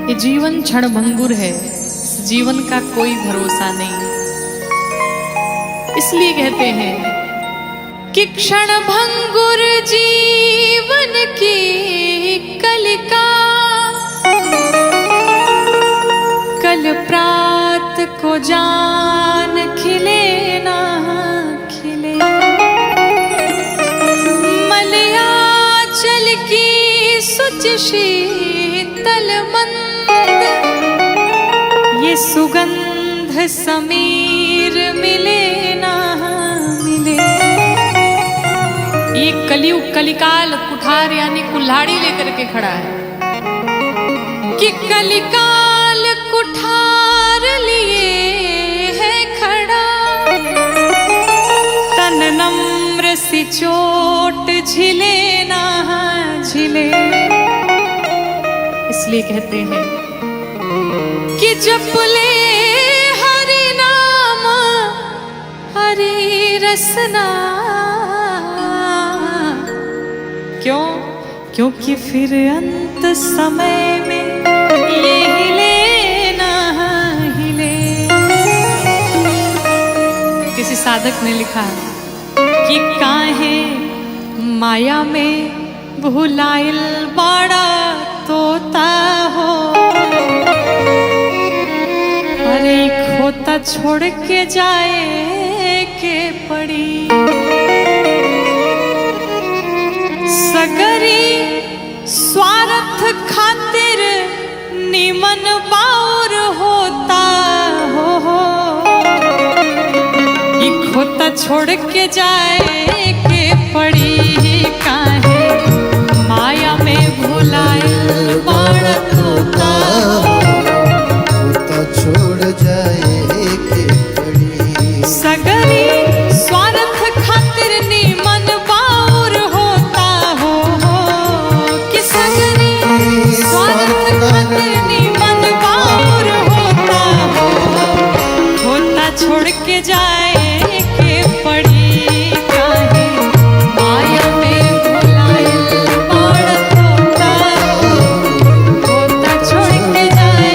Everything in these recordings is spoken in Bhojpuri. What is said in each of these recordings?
ये जीवन क्षणभंगुर है, इस जीवन का कोई भरोसा नहीं। इसलिए कहते हैं कि क्षणभंगुर जीवन की कलिका, कल प्रात को जान खिले ना खिले। मलयाचल की सुच शीतल मंद, ये सुगंध समीर मिले ना मिले। ये कलयुग कलिकाल कुठार यानी कुल्हाड़ी लेकर के खड़ा है कि कलिकाल कुठार लिए है खड़ा। तन नम्र सी चोट झिले ना झिले। इसलिए कहते हैं कि जप ले हरि नाम हरि रसना। क्यों? क्योंकि फिर अंत समय में ये हिले ना हिले। किसी साधक ने लिखा कि काहे माया में भुलाइल बाड़ा तोता हो। अरे खोता छोड़ के जाए के पड़ी। सगरी स्वार्थ खातिर निमन बाउर होता हो। ये खोता छोड़ के जाए के पड़ी। काहे माया में भुलाइल बाड़ा तोता हो। खोता छोड़ जाए के पड़ी। सगरी स्वार्थ खातिर निमन बाउर होता हो। कि सगरी स्वार्थ खातिर निमन बाउर होता हो। खोता छोड़ के जाए के पड़ी। काहे माया में भुलाइल बाड़ा तोता हो। खोता छोड़ के जाए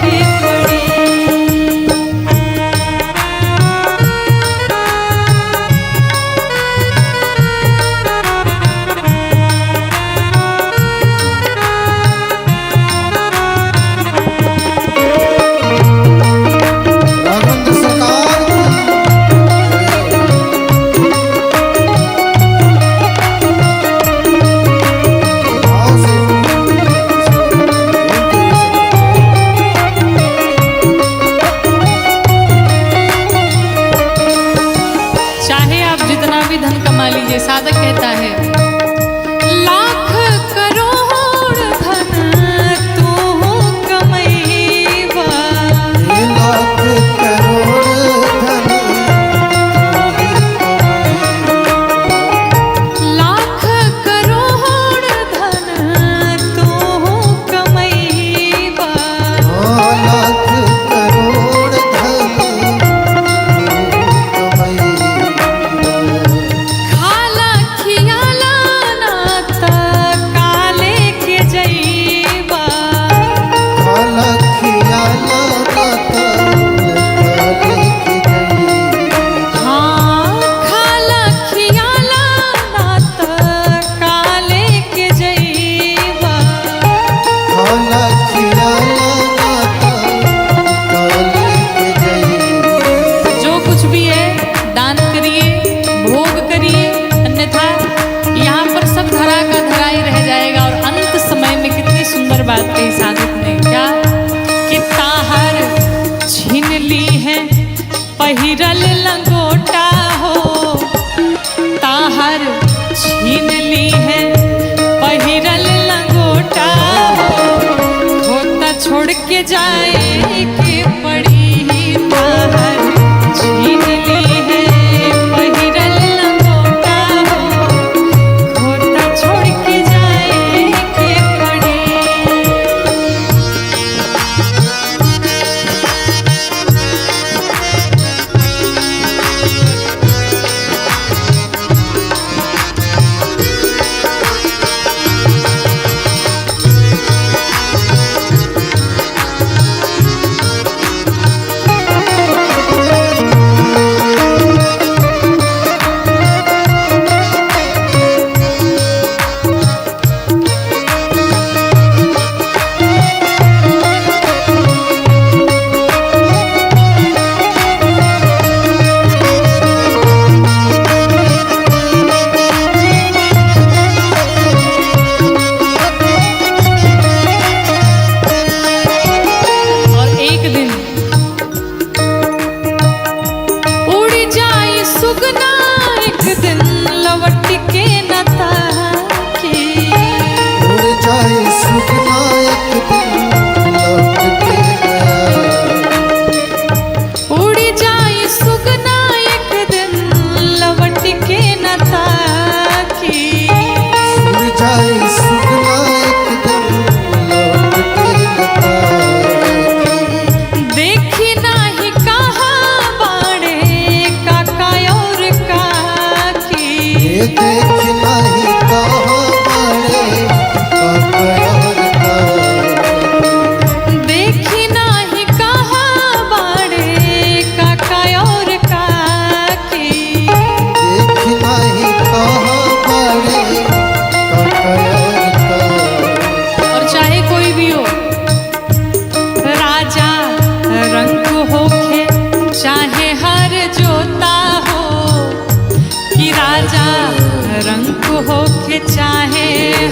के पड़ी। आनंद सरकार भाव से चाहे आप जितना भी धन कमा लीजिए, साधक कहता है लाख करोड़ धन तू कमैबा। लाख करोड़ धन लाख करोड़ धन तू कमैबा। लाख करोड़ धन खाला खियाला ना त काले के जइबा। खाला खियाला हाँ खाला खियाला ना त काले के जइबा। खाला खियाला जो कुछ भी है दान करिए, भोग करिए, अन्यथा यहाँ पर सब धरा का धरा ही रह जाएगा। और अंत समय में कितनी सुंदर बात कही साधक ने, क्या कि ताहर छीन ली है पहिरल लंगोटा हो। ताहर छीन ली है पहिरल लंगोटा हो। खोता छोड़ के जाए के पड़ी। ताहर छीन ली है पहिरल लंगोटा हो। खोता छोड़ के जाए के पड़ी।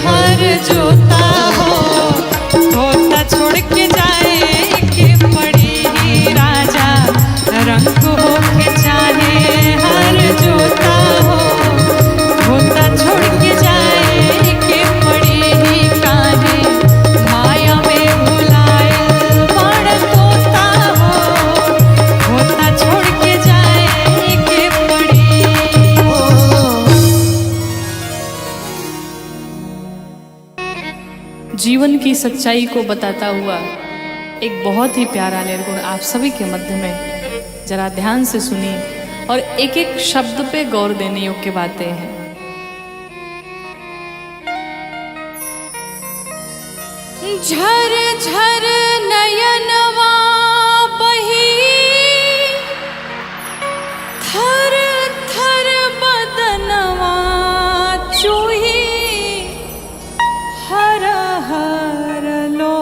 हर जोता हो, होता छोड़ के जाए के पड़ी ही राजा, रंग हो के चाहे हर जोता हो, होता छोड़ के जाए के पड़ी ही काहे, माया में भुलाए बड़ तोता हो, होता छोड़ के जाए के पड़ी। जीवन की सच्चाई को बताता हुआ एक बहुत ही प्यारा निर्गुण आप सभी के मध्य में, जरा ध्यान से सुनिए और एक एक शब्द पे गौर देने योग्य बातें हैं। झर झर नयनवा बही, थर थर बदनवा चूही, हर हर लो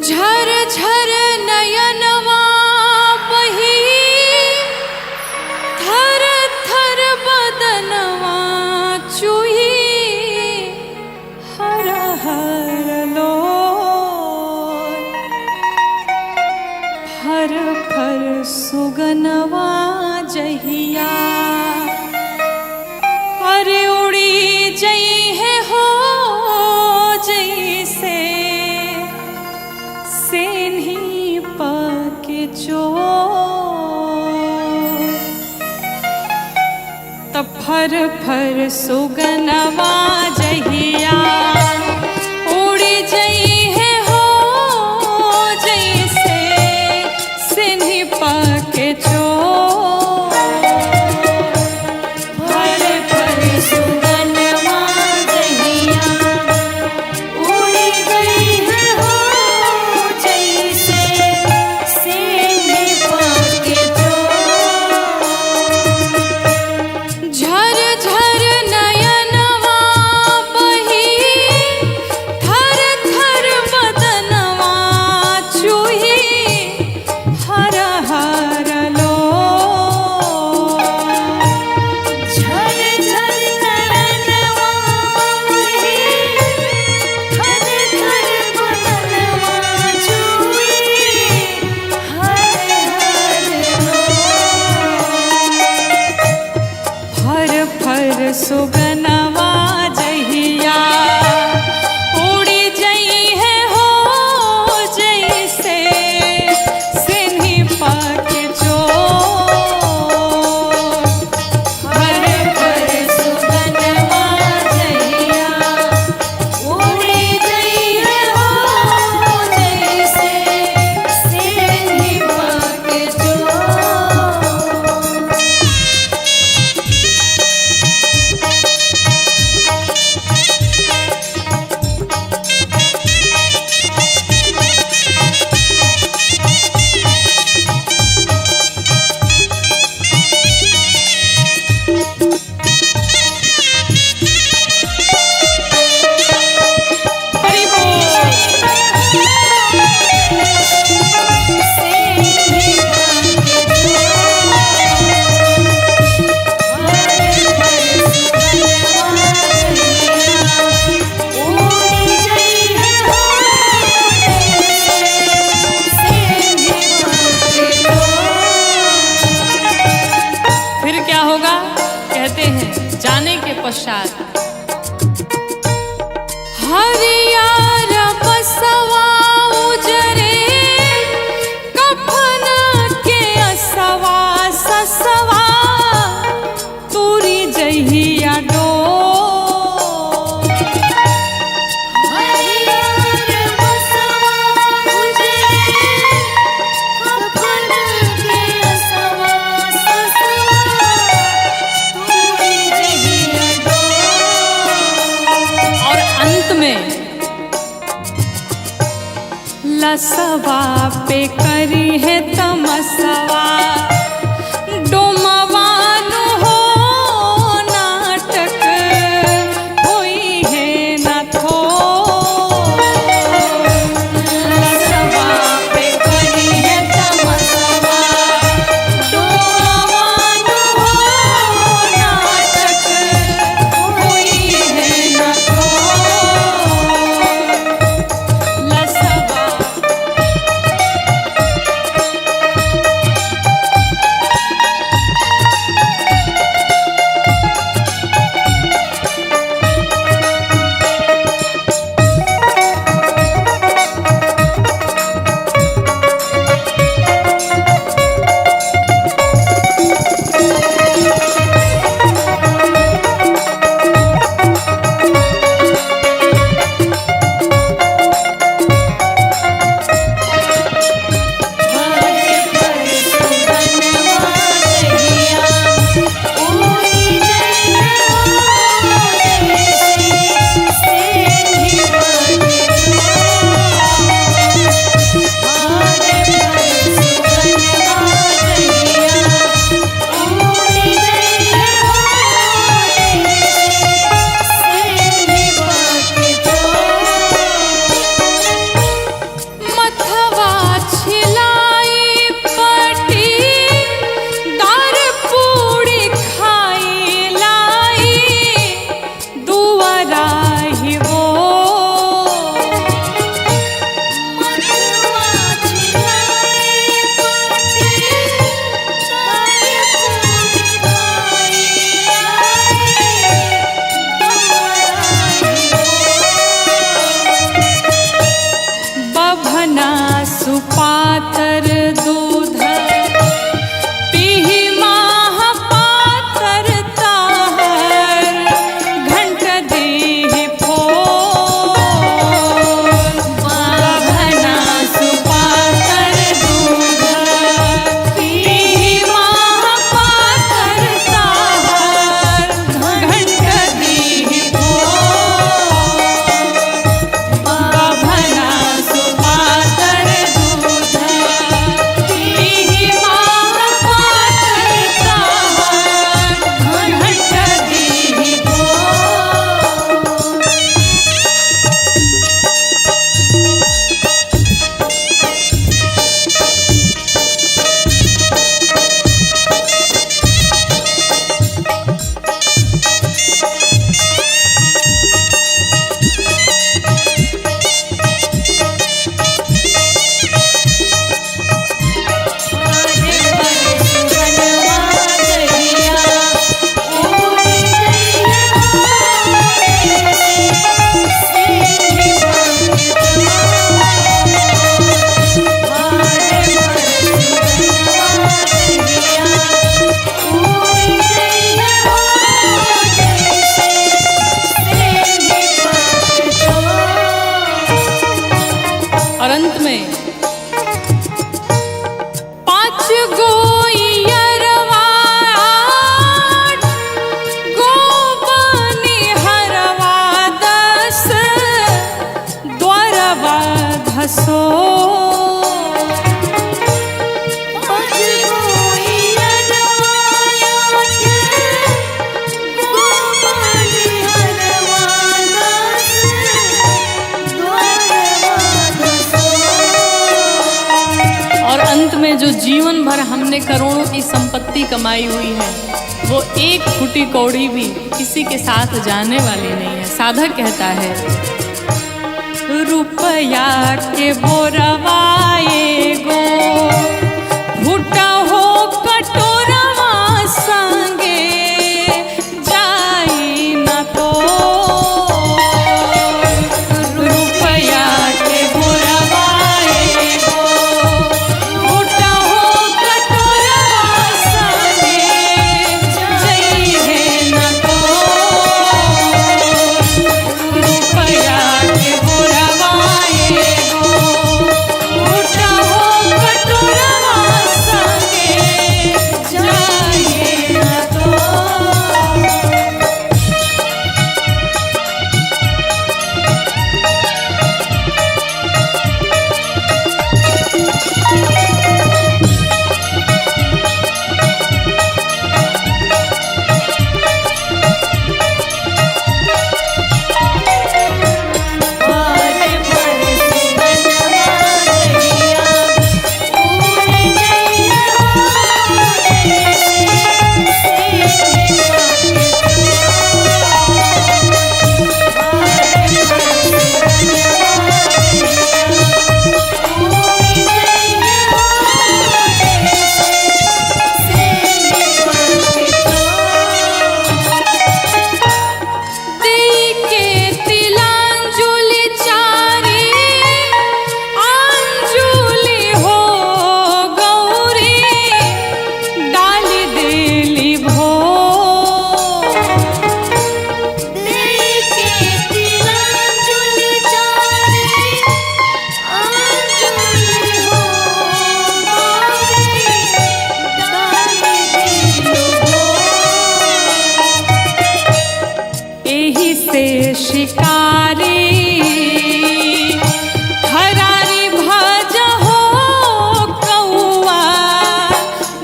झर झर नयनवा बही, थर थर बदनवा चूही, हर हर लो फर फर सुगनवा जहिया, अरे उड़ी जई है हो जैसे सेन्ही पाके चो, तब फर फर सुगनवा जहिया, उड़ी जई है हो जैसे सेन्ही पाके चो, सुगनवा जहिया, उड़ी जई है हो जैसे सेन्ही पाके चो, फर फर सुगनवा जहिया, उड़ी जई है हो जैसे सेन्ही पाके चो। पश्चात हरियार बसवा उजरे, कफन के असवा ससवा, तूरी जहिया डो, जो जीवन भर हमने करोड़ों की संपत्ति कमाई हुई है, वो एक फूटी कौड़ी भी किसी के साथ जाने वाली नहीं है। साधक कहता है, रुपया के बोरवाए गो फूटा हो कटोरवा संगे जाई न तो। रुपया के बोरवाए गो फूटा हो कटोरवा संगे जाई है न तो। रुपया के बोरवाए गो फूटा हो कटोरवा संगे जाई न तो। शिकारी हरारी भज हो कौआ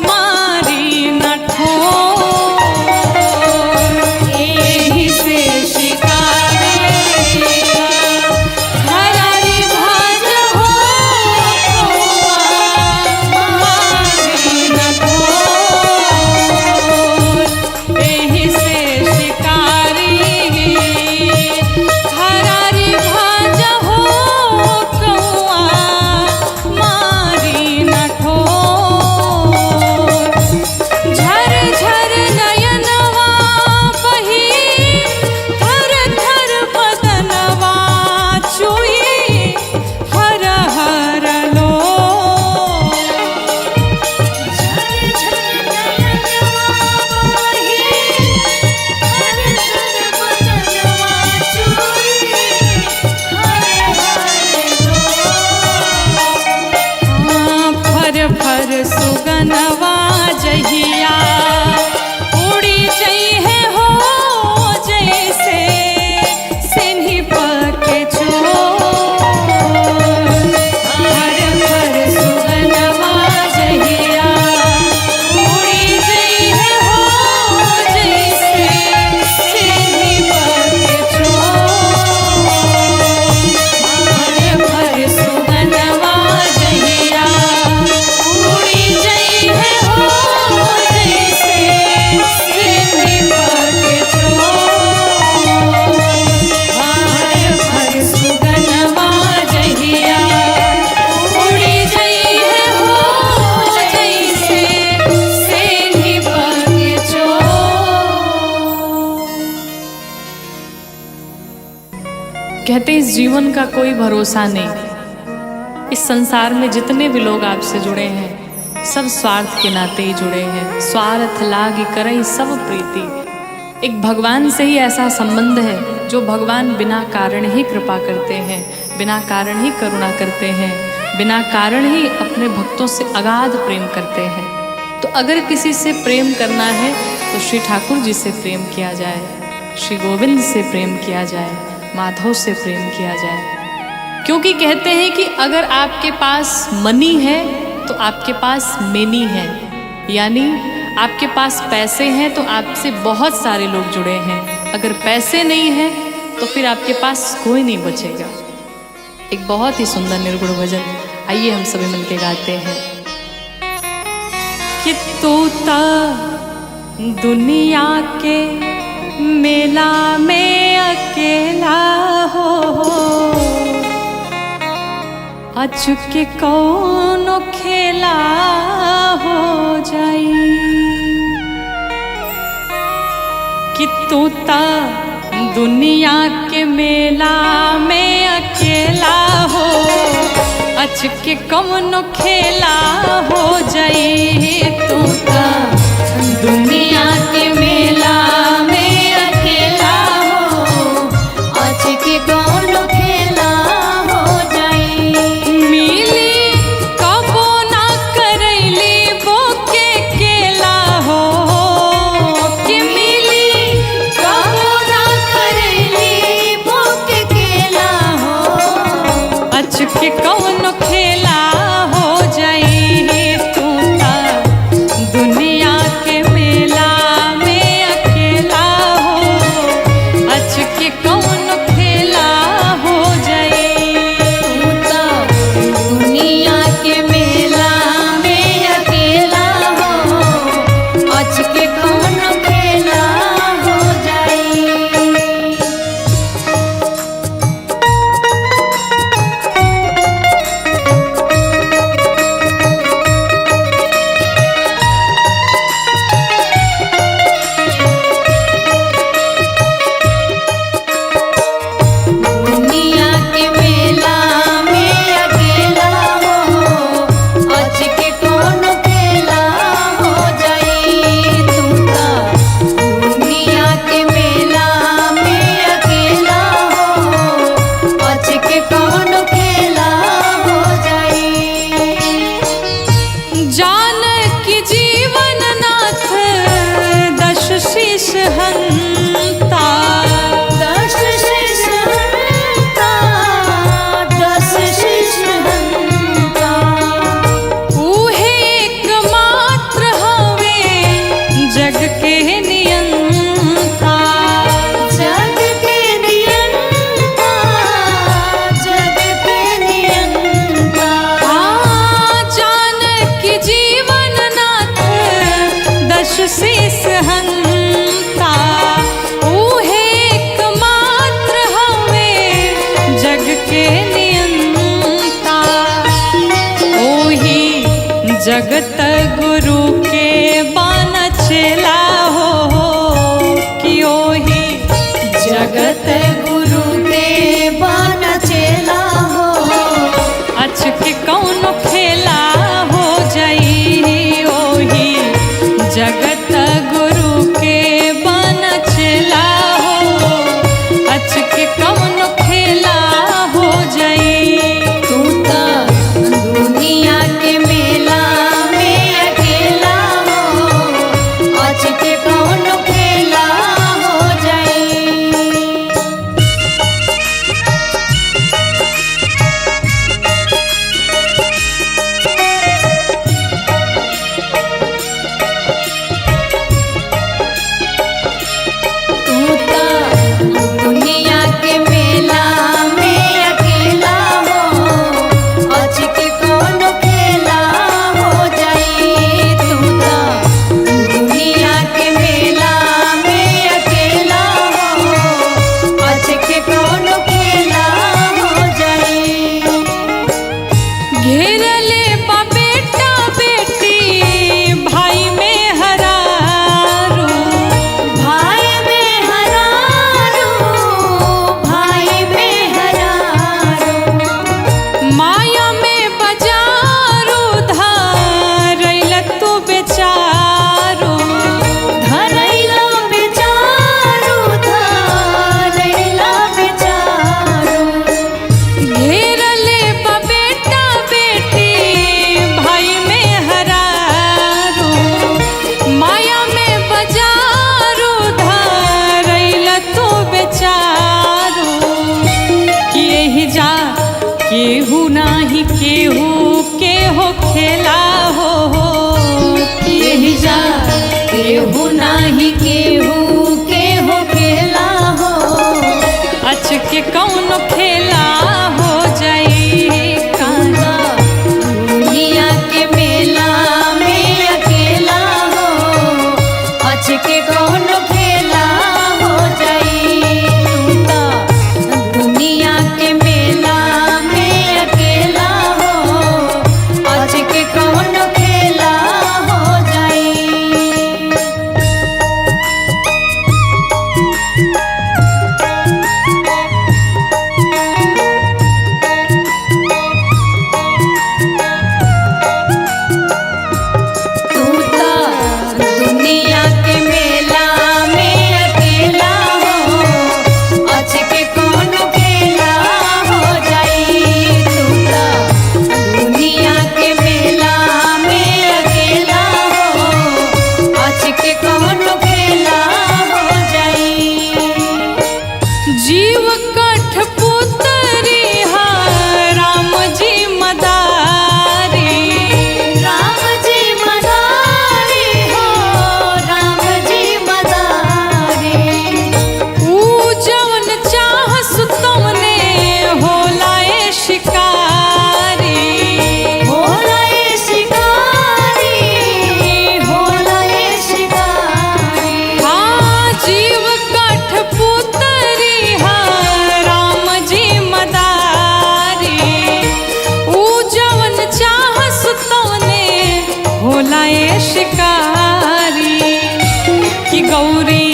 मारी न ठोर। एही से शिकारी हरारी भज हो कौआ मारी न ठोर। एही से शिकारी हरारी भाज हो कौआ मारी न ठोर। झर झर नयनवा बही थर थर बदनवा चुई हर हर लो। झर झर नयनवा बही थर थर बदनवा चुई हर हर लो। फर फर सुगनवा जहिया उड़ी जइहे हो जैसे सिन्ही पके चोर। फर फर सुगनवा जहिया उड़ी जइहे हो जैसे सिन्ही पके चोर। फर फर सुगनवा जहिया उड़ी जइहे हो जैसे सिन्ही पके चोर। फर फर सुगनवा जहिया उड़ी जइहे हो जैसे सिन्ही पके चोर। कहते इस जीवन का कोई भरोसा नहीं। इस संसार में जितने भी लोग आपसे जुड़े हैं सब स्वार्थ के नाते ही जुड़े हैं। स्वार्थ लाग करई सब प्रीति। एक भगवान से ही ऐसा संबंध है जो भगवान बिना कारण ही कृपा करते हैं, बिना कारण ही करुणा करते हैं, बिना कारण ही अपने भक्तों से अगाध प्रेम करते हैं। तो अगर किसी से प्रेम करना है तो श्री ठाकुर जी से प्रेम किया जाए, श्री गोविंद से प्रेम किया जाए, माधव से प्रेम किया जाए। क्योंकि कहते हैं कि अगर आपके पास मनी है तो आपके पास मेनी है, यानी आपके पास पैसे हैं तो आपसे बहुत सारे लोग जुड़े हैं। अगर पैसे नहीं हैं तो फिर आपके पास कोई नहीं बचेगा। एक बहुत ही सुंदर निर्गुण भजन, आइए हम सभी मिलके गाते हैं। कि तोता दुनिया के मेला में अकेला हो अचुके कौनो खेला हो जाई कि तोता दुनिया के मेला में अकेला हो अचके कौनो खेला हो जाई तोता दुनिया के मेला में अकेला हो अचके कौनो खेला हो जाई मिली कबो ना करैली बोके केला हो कि मिली कबो ना करैली बोके केला हो अचके कौनो खेला हो जाई तोता दुनिया के मेला में अकेला हो अचके कौनो खेला हो जाई तोता दुनिया के मेला में अकेला हो अचके कौनो खेला हो जाई दुनिया के मेला में अकेला हो अचके कौनो खेला हो जाई तोता दुनिया के मेला में अकेला हो अचके कौनो खेला हो जाई जान की जीवन नाथ दश शीश हंता दश शीश हंता दश शीश हंता ऊहे एकमात्र हवे जग के नियंता जग के नियंता जग के नियंता जान की जीवन नाथ दश शीश हंता ऊहे एकमात्र हवे जग के नियंता ओही जगत गुरु के बान चेला हो कि ओही जगत गुरु के बान चेला हो अचके कौनो खेला हो जाई ओही जगत गुरु के बान चेला हो अचके कौनो खेला हो जाई तोता दुनिया के मेला में अकेला हो अचके कौनो खेला हो जाई तोता दुनिया के मेला में अकेला हो अचके कौनो खेला हो जाई तोता दुनिया के मेला में अकेला हो अचके कौनो खेला हो जाई घेरले बा बेटा बेटी भाई में हरारू भाई में हरारू भाई में हरारू माया में बजारू धरैल तू बेचारू धरैल बेचारू धरैल बेचारू घेरले बा बेटा बेटी भाई में हरारू माया में बजारू धरैल तू बेचारू कि यही जा केहू नाही केहू के हो खेला हो कि यही जा केहू नाही केहू के हो खेला हो अचके कौनो खेला हो जाई काना दुनिया के मेला में अकेला के कौन खेला हो जाई तू तो दुनिया के मेला में अकेला हो आज के कौन खेला हो जाई। तू तो दुनिया के मेला में अकेला हो आज के कौन खेला हो जाई तू तो दुनिया के मेला में अकेला हो आज के कौन खेला हो जाई। जीव कठपुतरी हा राम जी मदारी। राम जी मदारी हो राम जी मदारी ऊ जवन चाहस तमने होला ए शिकारी। होला ए शिकारी होला ए शिकारी। हाँ जीव कठपुतरी हा राम जी मदारी। ऊ जवन चाहस तमने होला ए शिकारी। कि गौरी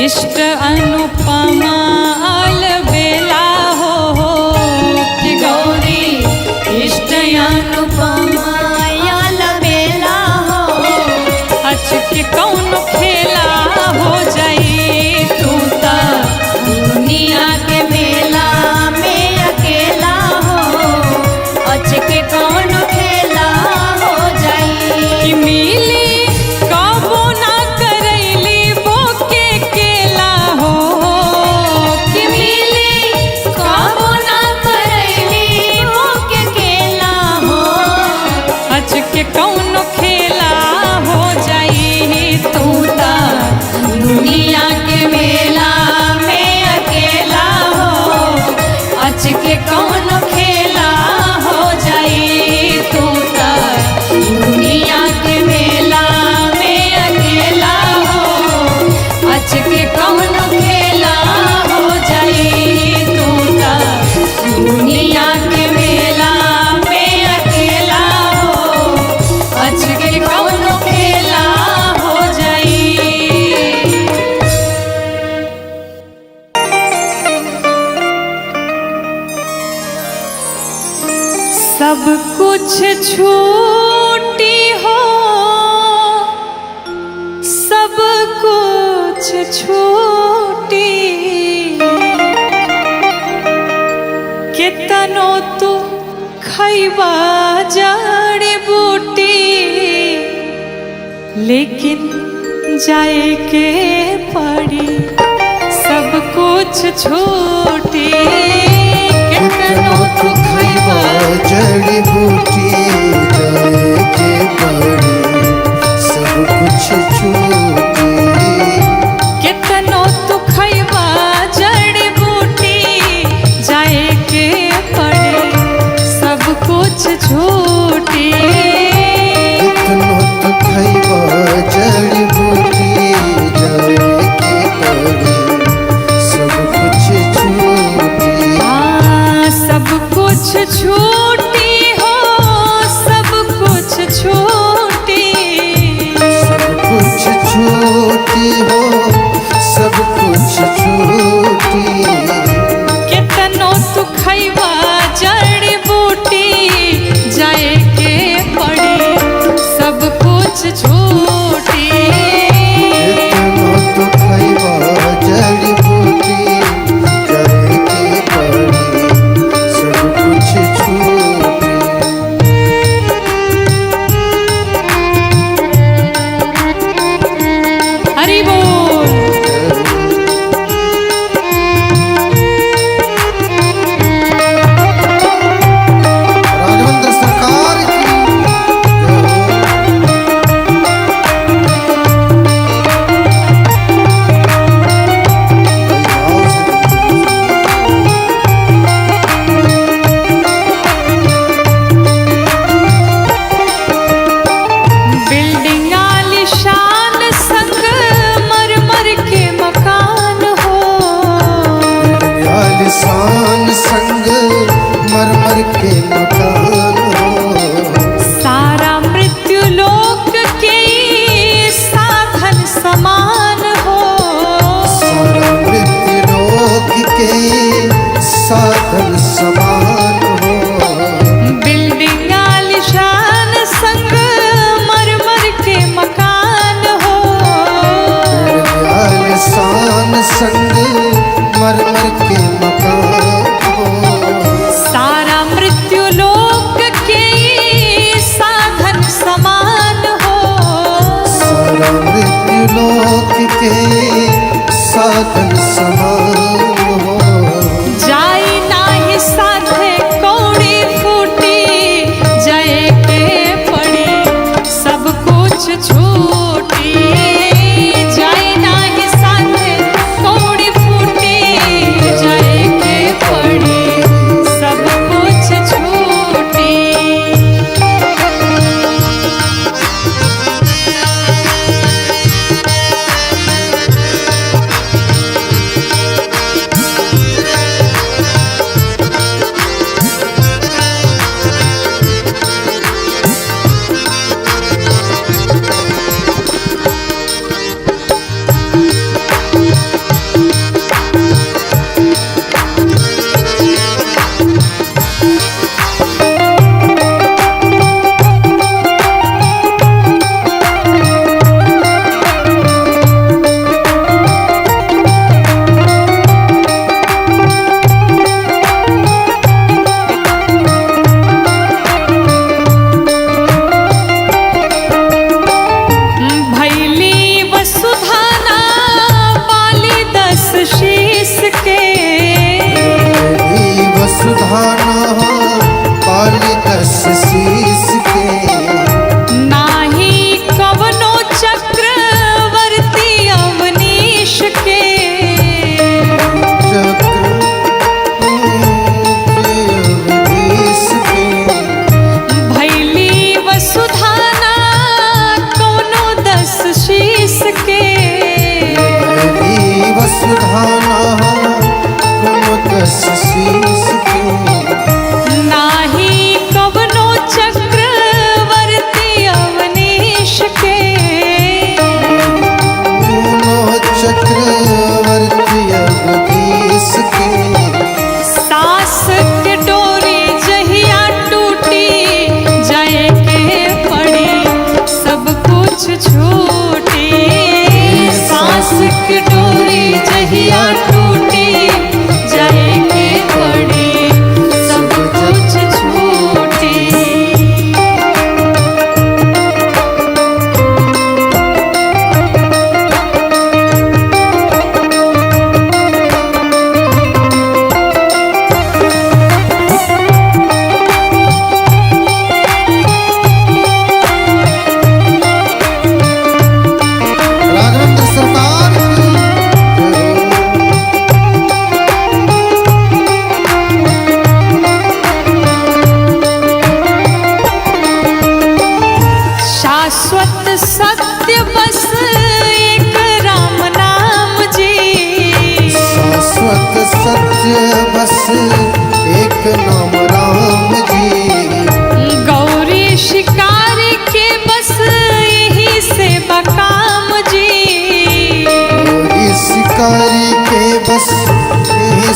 इष्ट अनुपमा अलबेला हो कि गौरी इष्ट अनुपमा अलबेला हो अच के कौन खेला हो जाई तू तो दुनिया के मेला में अकेला हो आज के कौन खेला हो जाई। कि मिली कबो ना करैली बोके केला हो कि मिली कबो ना करैली मोके केला हो अच के कौन खेला हो जाई तू तो दुनिया के मेला में अकेला हो आज के कौन खेला हो जाई तू तो दुनिया के मेला में अकेला हो आज के कौन खेला हो जाई तू तो दुनिया के मेला में अकेला हो आज के कौन खेला हो जाई। सब कुछ छूटी हो सब कुछ छूटी। केतनो तू खैबा जड़ी बूटी लेकिन जाए के पड़ी सब कुछ छूटी। केतनो तू खैबा जड़ी बूटी जाए के पड़ी सब कुछ छूटी। केतनो तू खैबा जड़ी बूटी जाए के पड़ी सब कुछ छूटी। कितनो तो खैबा जड़ी बूटी जाए के पड़ी सब कुछ छूटी। सब कुछ छूटी हो के साधन समान हो। जाई नाही साथे कौड़ी फूटी, जाए के पड़ी सब कुछ छूटी। जाई नाही साथे कौड़ी फूटी, जाए के पड़ी सब कुछ छूटी।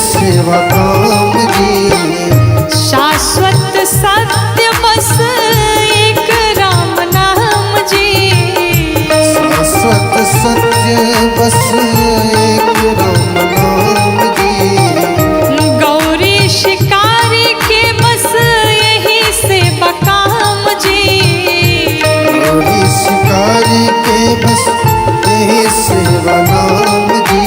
सेवा काम जी शाश्वत सत्य बस एक राम नाम जी शाश्वत सत्य बस एक राम नाम जी गौरी शिकारी के बस यही सेवा काम जी गौरी शिकारी के बस यही सेवा नाम जी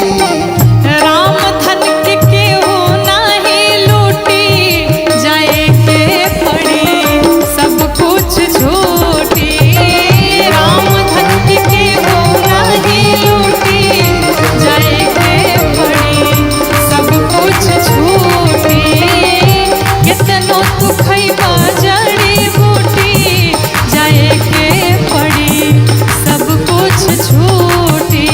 राम धन के हो नाही लूटी जाए के पड़ी सब कुछ छूटी राम धन के हो नाही लूटी जाए के पड़ी सब कुछ छूटी कितनो तू खैबा जड़ी बूटी जाए के पड़ी सब कुछ छूटी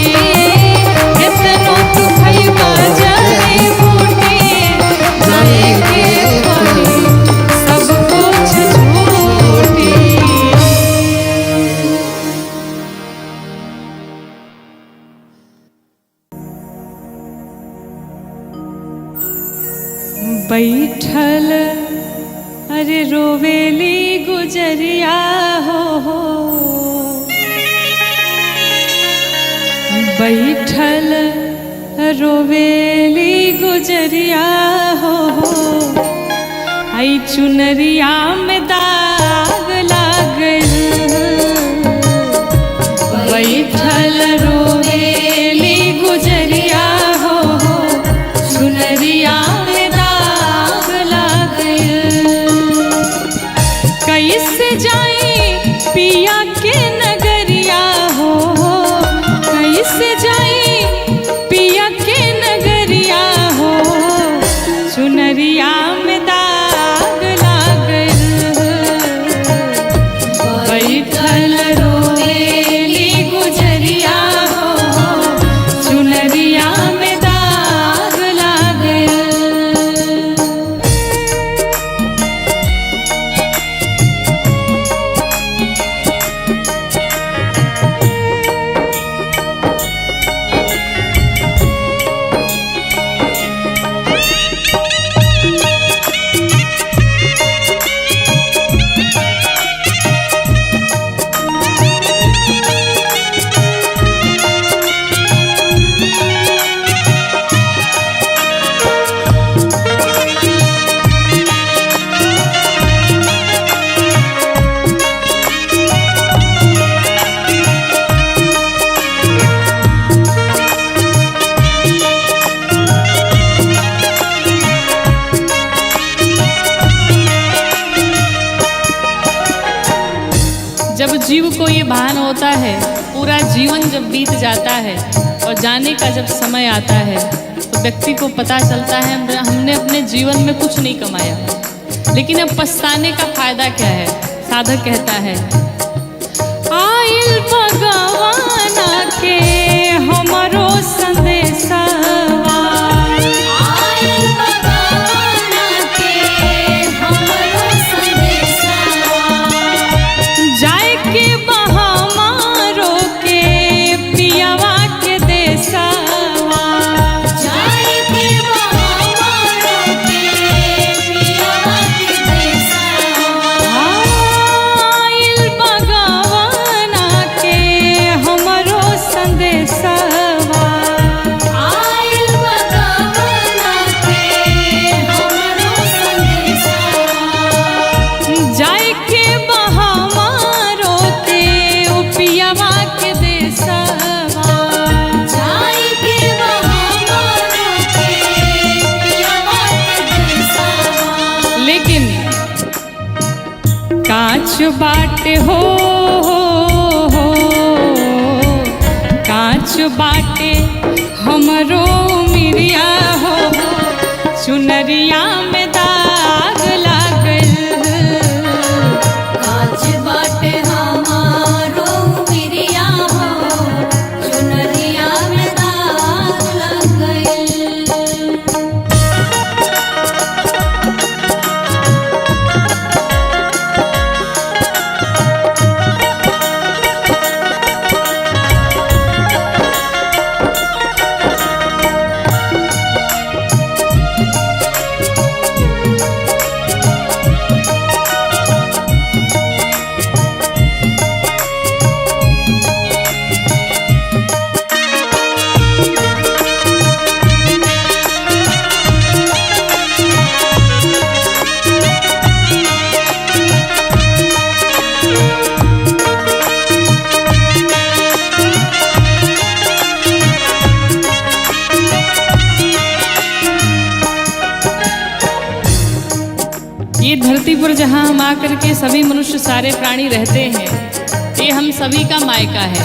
कितनो तू खैबा जड़ी बूटी जाए के पड़ी सब कुछ छूटी। बैठल अरे रोवेली गुजरिया हो बैठल रोवेली गुजरिया हो आई चुनरिया में दाग लागल बैठल रोवेली भान होता है, पूरा जीवन जब बीत जाता है और जाने का जब समय आता है तो व्यक्ति को पता चलता है हमने अपने जीवन में कुछ नहीं कमाया, लेकिन अब पछताने का फायदा क्या है। साधक कहता है, आइल भगवाना के हमरो संदेशवा, आइल भगवाना के हमरो संदेशवा, जाए के बहामारो के पियावा के देशवा, जाए के बहामारो के पियावा के देशवा, आइल भगवाना के हमरो संदेशवा, आइल भगवाना के हमरो संदेशवा, जाए के बहामारो के पियावा के देशवा। जाए के बहामारो के पियावा के देशवा। लेकिन कांच बाटे हो, कांच बाटे हमरो मिरिया हो, चुनरिया में दाग लागल, कांच बाटे हमारो मिरिया हो, चुनरिया में दाग लग गइल। ये धरती पर जहाँ हम आकर के सभी मनुष्य सारे प्राणी रहते हैं, ये हम सभी का मायका है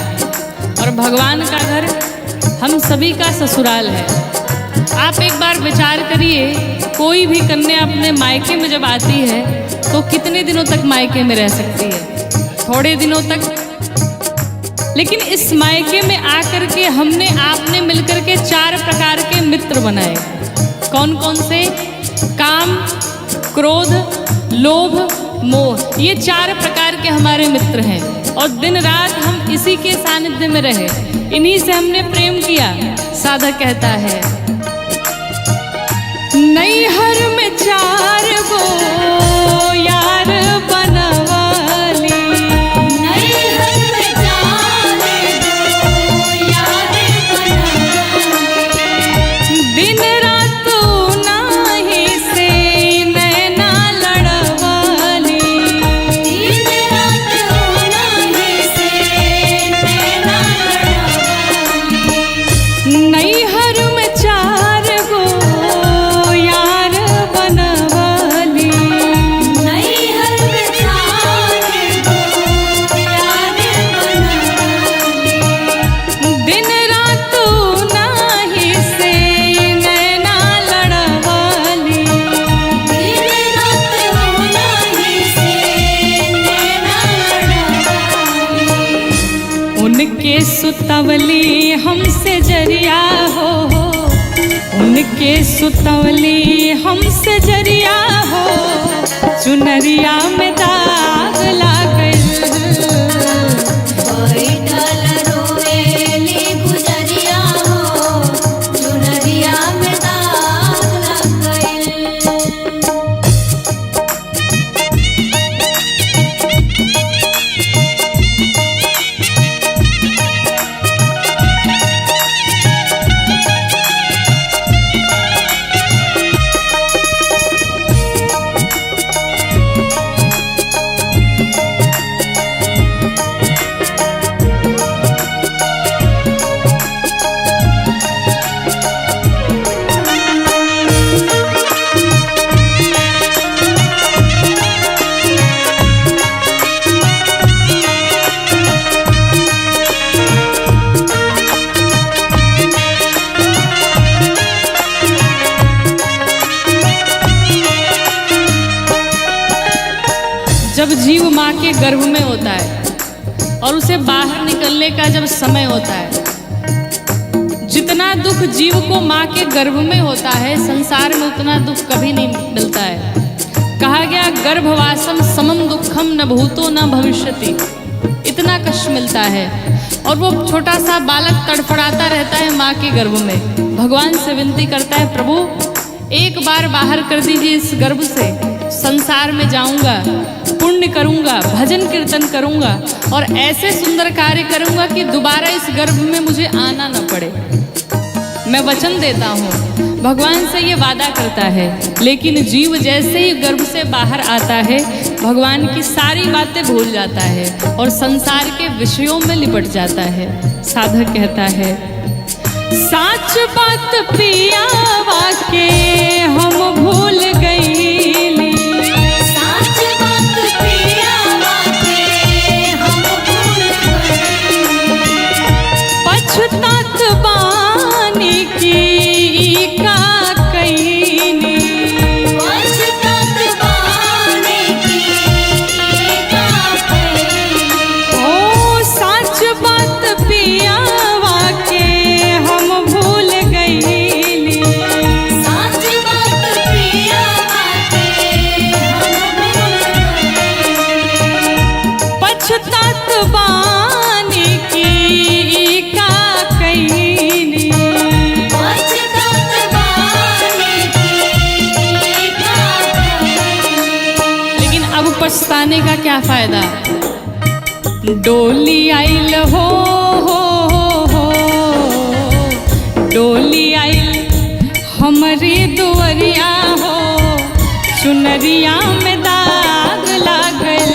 और भगवान का घर हम सभी का ससुराल है। आप एक बार विचार करिए, कोई भी कन्या अपने मायके में जब आती है तो कितने दिनों तक मायके में रह सकती है? थोड़े दिनों तक। लेकिन इस मायके में आकर के हमने आपने मिलकर के 4 प्रकार के मित्र बनाए। कौन कौन से? काम, क्रोध, लोभ, मोह, ये 4 प्रकार के हमारे मित्र हैं और दिन रात हम इसी के सानिध्य में रहे, इन्हीं से हमने प्रेम किया। साधक कहता है, नैहर में 4 गो यार बनवाली, नैहर में 4 गो यार बनवाली, दिन रात नाही से नैना लड़वाली, दिन रात नाही से नैना लड़वाली, नैहर में 4 गो यार बनवाली, नैहर में 4 गो यार बनवाली, दिन रात नाही से नैना लड़वाली, दिन रात नाही से नैना लड़वाली, उनके सुतवली हमसे जरिया हो, उनके सुतवली हमसे जरिया हो, चुनरिया में दाग लागल, बैठल रोएली गुजरिया हो, चुनरिया में दाग लग गइल। जीव माँ के गर्भ में होता है और उसे बाहर निकलने का जब समय होता है, जितना दुख जीव को माँ के गर्भ में होता है, संसार में उतना दुख कभी नहीं मिलता है। कहा गया गर्भवासम समम दुखम न भूतो न भविष्यति, इतना कष्ट मिलता है। और वो छोटा सा बालक तड़फड़ाता रहता है माँ के गर्भ में, भगवान से विनती करता है, प्रभु एक बार बाहर कर दीजिए इस गर्भ से, संसार में जाऊंगा, पुण्य करूंगा, भजन कीर्तन करूंगा और ऐसे सुंदर कार्य करूंगा कि दोबारा इस गर्भ में मुझे आना न पड़े। मैं वचन देता हूँ। भगवान से ये वादा करता है, लेकिन जीव जैसे ही गर्भ से बाहर आता है, भगवान की सारी बातें भूल जाता है और संसार के विषयों में लिपट जाता है। साधक कहता है, साच बात पिया वाके हम भूल गईली, साच बात पिया वाके हम भूल गईली, पछतात बानी की का कईनी, पछतात बानी की का कईनी, ओ साच बात पिया वाके हम भूल गईली, साच बात पिया वाके हम भूल गईली, पछतात बानी की का कईनी। पछतात बानी की का कईनी। लेकिन अब पछताने का क्या फायदा? डोली आइल हो, डोली आइल हमारी दुअरिया हो, चुनरिया में दाग लागल,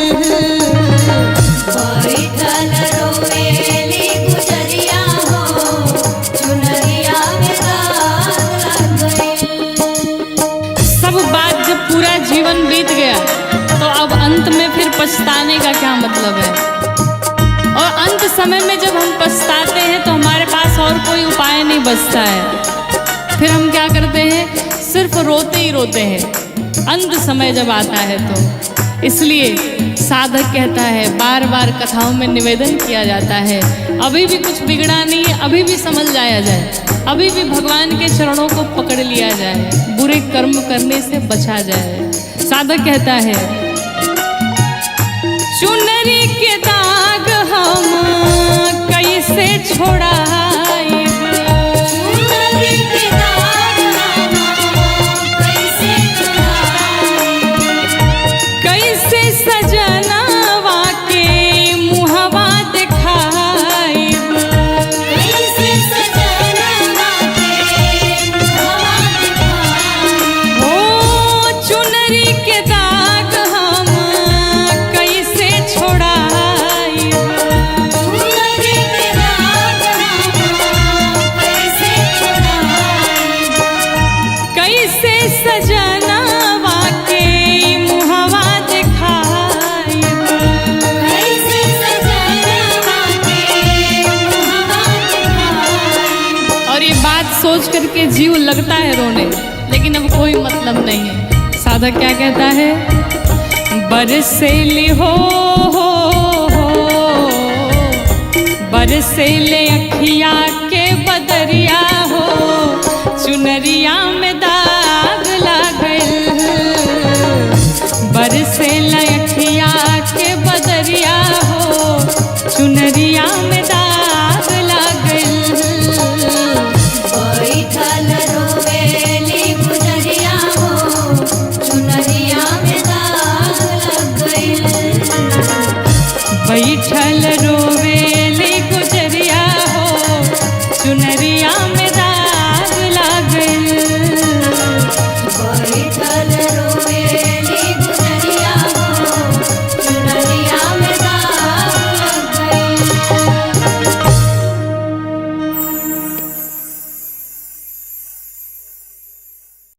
बैठल रोवेली गुजरिया हो, चुनरिया में दाग लग गइल। सब बात जब पूरा जीवन बीत गया तो अब अंत में फिर पछताने का क्या मतलब है? और अंत समय में जब हम पछताते हैं तो हमारे पास और कोई उपाय नहीं बचता है। फिर हम क्या करते हैं? सिर्फ रोते ही रोते हैं अंत समय जब आता है तो। इसलिए साधक कहता है, बार बार कथाओं में निवेदन किया जाता है, अभी भी कुछ बिगड़ा नहीं है, अभी भी समझ जाया जाए, अभी भी भगवान के चरणों को पकड़ लिया जाए, बुरे कर्म करने से बचा जाए। साधक कहता है, चुनरी के दाग हम कैसे छोड़ाएब, चुनरी के दाग हम कैसे छुड़ाएब, कैसे सजनवा के मुहवा दिखाएब, कैसे सजनवा के मुहवा दिखाएब, ओ चुनरी के दाग हम कैसे छोड़ाएब, चुनरी के दाग हम कैसे छुड़ाएब, कैसे सजनवा के मुहवा दिखाएब। कैसे सजनवा के मुहवा दिखाएब। और ये बात सोच करके जीव लगता है रोने, लेकिन अब कोई मतलब नहीं है। साधक क्या कहता है? बरसेली हो, बरसेले अखिया के बदरिया हो, चुनरिया